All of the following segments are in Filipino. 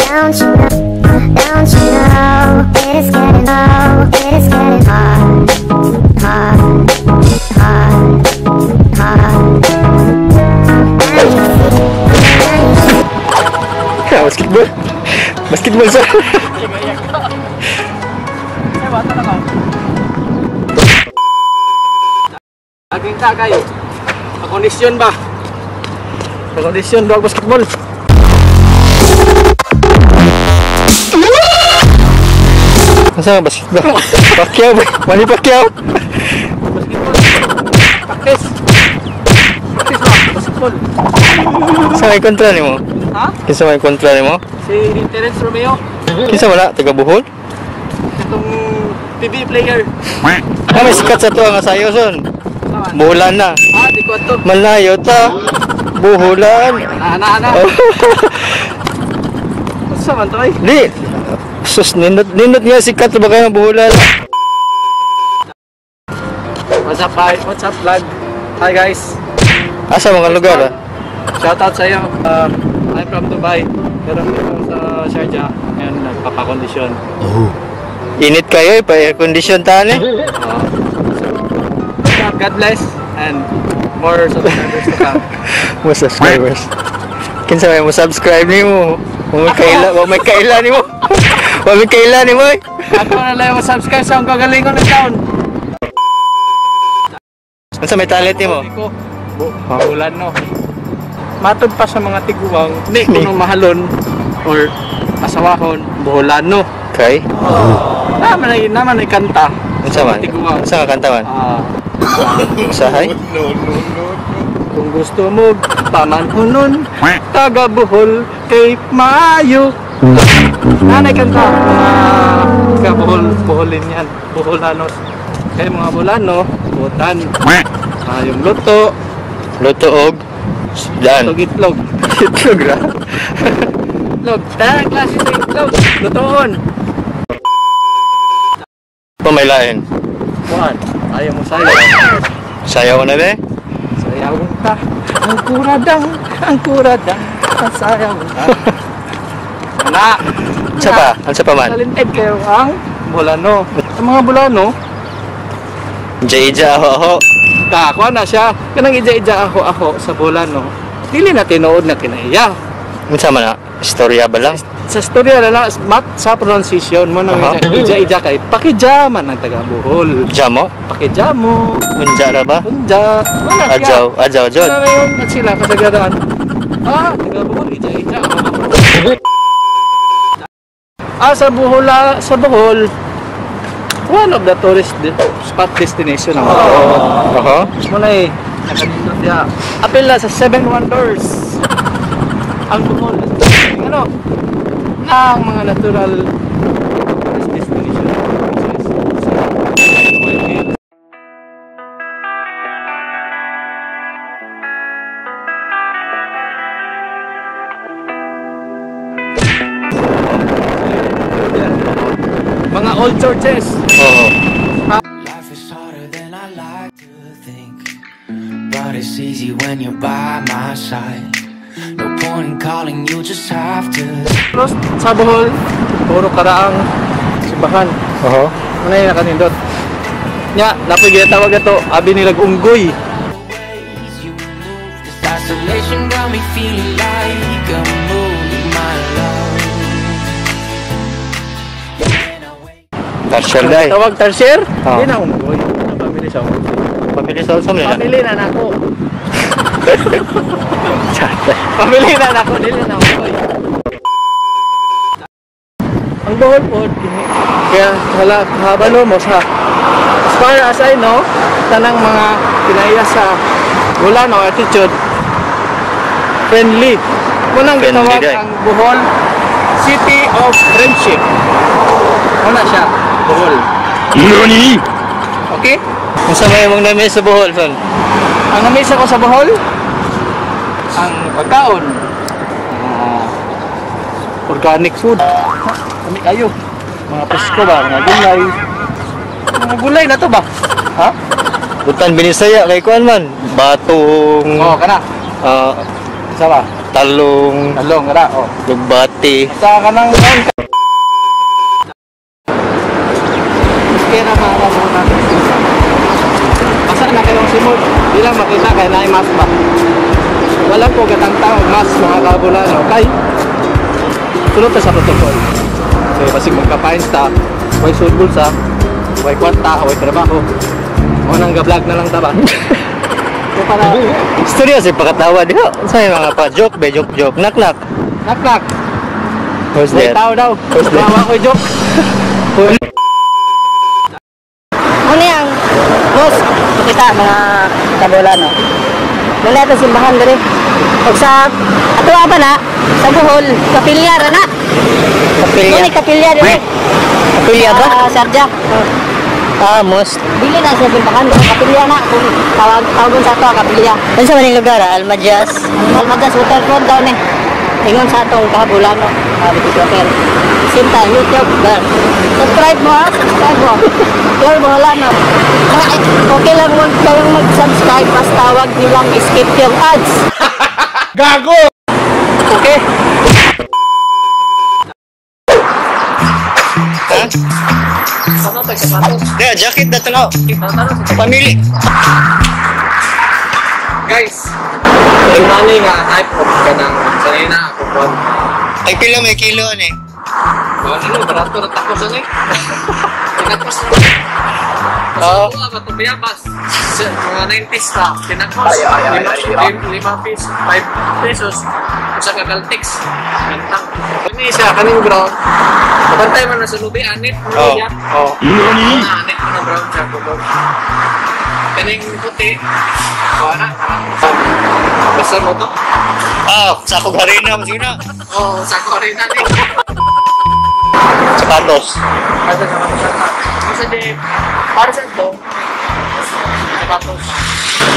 Don't you know it is getting low, it is getting hard, hard, hard, hard. Basketball. Basketball sa. Aging tagay. Pagkondisyon ba? Pagkondisyon ba basketball? Masa basketball? Pacquiao ba? Mali Pacquiao. Basketball. Practice. Practice ba? Basketball. Sa may kontra ni mo? Ha? Kinsa may kontra ni mo? Si Terence Romeo. Kinsa wala? Taga Bohol? Itong TV player. Ah, may sikat sa to nga sayo son. Saan? Boholan na. Ah, di ko ito. Malayo ta. Boholan. Ana. Oh. Masa man to ay? Di. Sus, nindot nga sikat ba kayo ng Boholan? What's up, guys? What's up, vlog? Hi, guys. Asa mga lugar ah? Shoutout sa iyo. I'm from Dubai. Pero dito sa Sharjah. Ngayon, nagpapakondisyon. Init kayo eh, pa air condition taan eh. God bless and more subscribers to come. Mo subscribers. Kinsa may mo subscribe nimo? Wa may kaila nimo. Wa may kaila nimo. Ako na lang mo subscribe sa akong kagalingon ng taon. Unsa may talent nimo? Bulan no. Matod pa sa mga tiguang, di kuno mahalon or asawahon, bulan no. Okay. Naman ay kanta. Unsa man? Tiguang. Unsa nga kanta man? Usahay? Kung gusto mo pamanhunon, taga Bohol kay Maayo. Nanay kanta. Taga Boholin yan. Boholanos. Kaya mga Bolano, butan. Yung luto. Luto og dan. Itlog. Itlog ra. Itlog. Dahil klase sa itlog. Lutoon. Pamailain. Juan, ayaw mo sayaw. Sayaw na be? Sayawin ta. Ang kuradang. Sayaw ta. Wala. Unsa pa man? Talented kayo ang Bolano. Ang mga Bolano, Ija ho. kakuha na siya. Kanang ija ako sa Bolano. Dili na tinuod na kinaiya. Unsa man na? Istorya ba lang? Sa storya na lang, sa pronunciation mo nang ija kay pakijaman ang taga Bohol. Jamo? Pakijamo. Unja ra ba? Unja. Wala siya. Ajaw jod. Ano na yun? At sila kasagadaan. Taga Bohol, ija. Sa Bohol, one of the tourist spot destination naman. Muna eh, nakadito siya. Apil na sa 7 Wonders. Ang Bohol. Ano? Ang mga natural tourist destination. Mga old churches. Life is harder than I like to think, but it's easy when you're by my side. No point in calling, you just have to. Plus, sa Bohol, puro karaang simbahan. Ano yung nakanindot? Nya, napoy ginatawag ito, abi nilag unggoy. Ways you move, this isolation got me feeling like a moon, my love. Tarsier day. Tawag tarsier? Oo. Hindi na unggoy. Pamili sa unggoy. Pamili sa usam nila. Pamili na nako. Pamili na nako, dili na unggoy. Ang Bohol po, kaya habalo mo sa as far as I know, tanang mga kinaya sa Bolano attitude friendly. Munang gitawag ang Bohol City of Friendship. Muna siya, Bohol. Nani? Okay? Unsa may mong nami sa Bohol son? Ang namisa ko sa Bohol, ang pagkaon, organic food. Kami kayo. Mga presko ba? Mga gulay. Mga gulay na to ba? Ha? Butan Binisaya kay kuan man. Batong Oo, kana. ah Isa ba? talong, Talong, ra, oh. lugbati. Sa kanang ground. Kaya na mga muna. Basta na kayong simod. Di lang makita kaya na mas ba. Wala ko gatang tao, mas mga kabulano. Kay, sunod ta sa protocol. So, basig magkapain ta, may sulbul sa, may kwanta, may trabaho. O nang ga-vlog na lang ta ba? So, para, Studio si pakatawa di ba? Sa mga pa joke, be joke. Knock. knock. Who's May there? tao daw. Who's there? Bawa ko joke. Ano yang boss, kita mga kabulano. Wala ito simbahan diri. Og sa ato apa na sa Bohol, kapilya ra na. Kapilya. Ni kapilya diri. Kapilya ba? Sarja. Most. Dili na sa simbahan, kapilya na kung tawagon sa ato kapilya. Ano sa maning lugar? Almajas. Almadas water front daw ni. Ingon sa atong kabulano. Dito hotel. Sinta YouTube gan. Subscribe mo, subscribe mo. Your Boholano. Okay lang wag kayong mag-subscribe basta wag nilang skip yung ads. Gago! Okay? Ha? Ano tayo sapatos? Kaya jacket na tanaw. Pamili. Guys, yung money nga type of ka ng sanay na ako po. Ay pila may kilo ni. Ano, barato na tapos ano eh. Tinagpos na. Oo. Ako nga, matubiyabas. Mga 90s na, tinagpos. 5 pesos. Sa kagaltix. Gantang. Kani siya, kaning brown. Kapantay mo na sa lubi, anit. Oo. Oo. Anit mo na brown siya. Kaning puti. Wala. Basta mo to. Sa akong harina, masina. Oo, sa ko rin natin. Sapatos. Kasi sa mga kasi di, para sa ito, sapatos.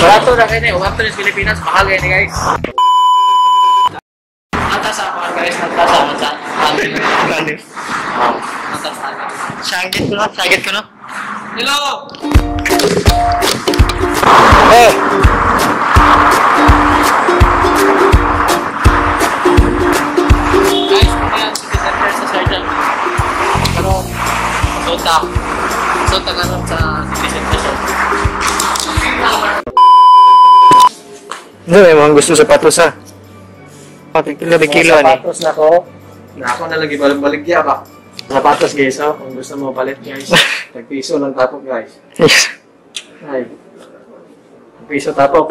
Barato na kayo na, uwapto sa Pilipinas, mahal kayo ni guys. Atas ako guys, atas ako sa amin. Atas ako. Sagit ko na. Hello! Eh! Guys, kung yan, city center sa Sergeant. Pero, Sota nga nun sa city center. Ano may mga gusto sapatos ha? Kilo ni. Sapatos na ko. Na ako na lagi baligya ka. Sapatos guys, oh. Kung gusto mo palit guys. Tag-piso lang tapok guys. Yes. Ay. Piso tapok.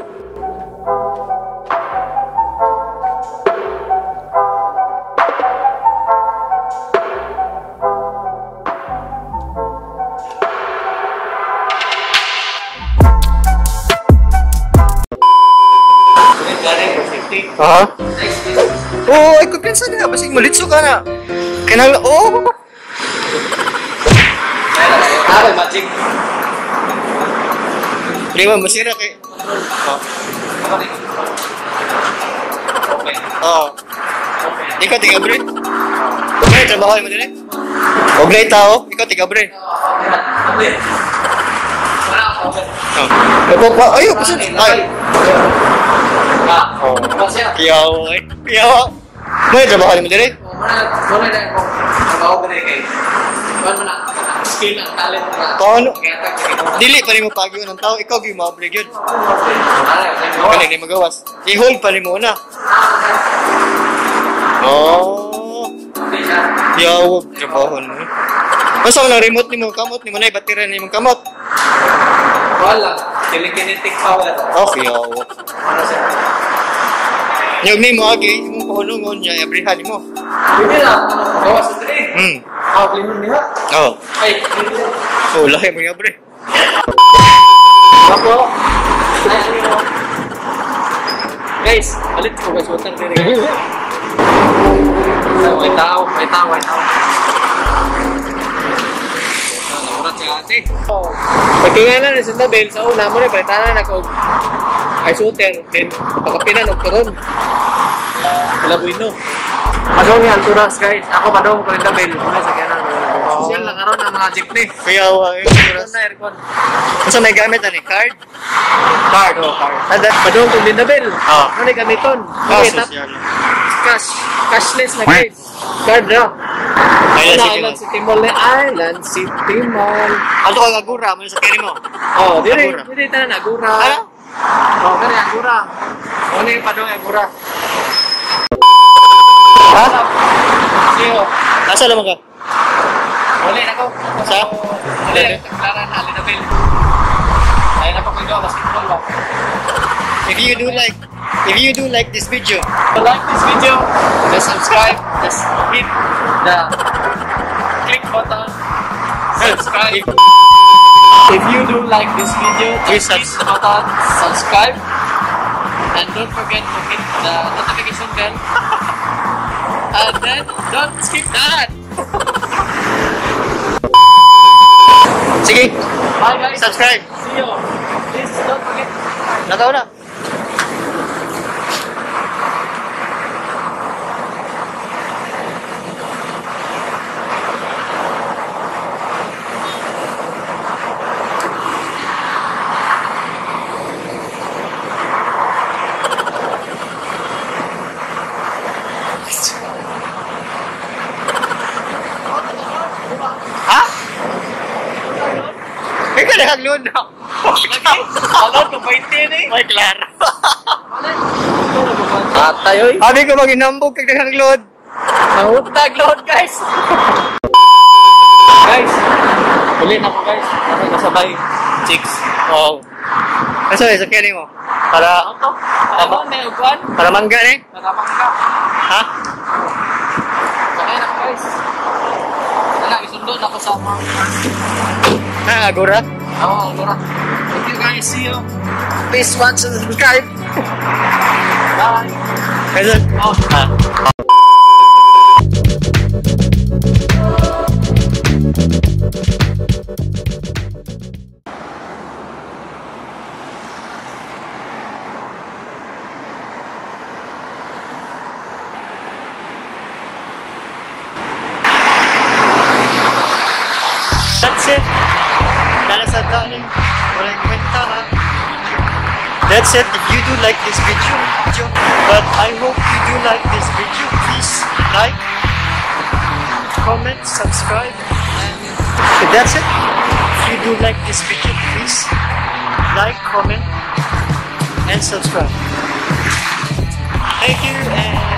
Aha. Oo, ay kumpiyansa na. Basig malitso ka na. Kanang, oo. Ako, magic. Lima, masira kay... Okay. Oo. Ikaw, tiga bre. Huwag na trabaho mo din eh. Huwag na tao. Ikaw, tiga bre. Wala ako. Ayaw, kasi... Ay. Oo. Kiyaw, ay. Kiyaw. May trabaho mo din eh. Wala na ako. Trabaho ko din kay. Wala na. Skill ang talent na. Paano? Dili pa rin mo pagyo ng tao. Ikaw, yung maoblig yun. Galing ni magawas. I-hold pa rin mo na. Oo. Yawag, trabaho mo eh. Basta mo lang remote ni mo kamot, ni mo na ibatiran ni mo kamot. Wala. Telekinetic power. Okay, yawag. Yung ni mo agi, yung pahulungon niya, abrihan mo. Hindi na. Gawa sa dali. Limon niya. Oo. Ay. So, lahi mo yung abre. Ako. Ay, ano. Guys, balit ko guys. Water diri. May tao. Nakurat si ate. Pagkinganan na sa tabel, sa una mo na, palitanan ako ay shooter, then pagkapinan og karon. Labuin no. Padong yan, turas guys. Ako padong ko rin tabel. Sa kaya na. Social lang karon ang mga jeepney. Kaya Aircon na aircon. Unsa may gamit ani? Card? Card oh, card. Ada Padung kung din na bill. Oh. Ano ni gamiton? Oh, Okay, social. cashless na guys. Card ra. Island City Mall. Island City Mall. Ano ka gagura mo sa kini mo? Oh, dili Agura. dili ta na agura. Ano? Oh, kani agura. Ano yung padung agura? Ha? Siyo. Asa naman ka? Wala na ko. Sa? Wala na taklaran ali na bill. Ay na pa ko do basketball ba. If you do like this video, Like this video, just subscribe, just hit the click button, subscribe. If you do like this video, just hit the button, subscribe, and don't forget to hit the notification bell. And then don't skip that. sige, Bye guys. subscribe. See you. Please don't forget. Nataw na. Ha? May kalahagloon na. Alon ko 20 ni. May klaro. Atay oy. Sabi ko mag-inambog kag kalahagloon. Nahutag load guys. Guys. Uli na ko guys. Ako kasabay. Chicks. Oo. Kasi sa kini mo. Para Ano? Ano may uguan? para mangga ni. Naramang ka. Ha? Sakay na ko guys. Wala, isundot ako sa mga. Na agura. Oo, Laura. Thank you guys. See you. Please watch and subscribe. Bye. Kasi Oh. that's it. Dala sa dali. Walang kwenta ha. That's it. If you do like this video, but I hope you do like this video. Please like, comment, subscribe, and that's it. If you do like this video, please like, comment, and subscribe. Thank you and